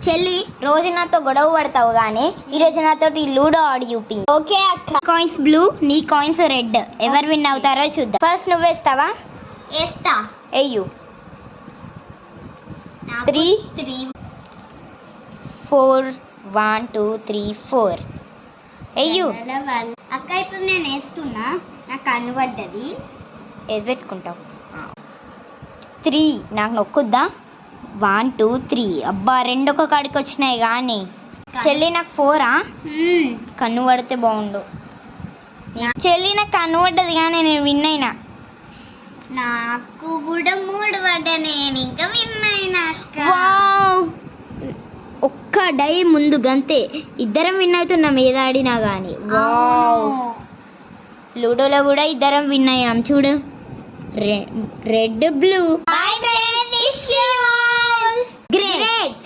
చెల్లి రోజు నాతో గొడవ పడతావు కానీ ఈరోజు నాతో లూడో ఆడి చూపి. ఓకే అక్క. కాయిన్స్ బ్లూ, నీ కాయిన్స్ రెడ్. ఎవరు విన్ అవుతారో చూద్దాం. ఫస్ట్ నువ్వేస్తావా? వేస్తా. ఎయ్యు. 3 4 1 2 3 4. ఎయ్యు. అక్క ఇప్పుడు నేను వేస్తున్నా, నాకు కనబడ్డది. ఏది పెట్టుకుంటావు? 3 నాకు నొక్కుద్దా? 1 2 3. అబ్బా రెండు ఒక కాడికి వచ్చినాయి కానీ. చెల్లి నాకు 4ఆ? కన్ను పడితే బాగుండు. చెల్లి నాకు కన్ను పడ్డది కానీ నేను విన్ అయినా. నాకు కూడా 3 పడ్డా, నేను ఇంకా విన్ అయినా. ఒక్క డై ముందు గంతే ఇద్దరం విన్ అవుతున్నాం ఏది ఆడినా కానీ. లూడోలో కూడా ఇద్దరం విన్ అయ్యాం చూడు. Red blue. By friend, wish you all great.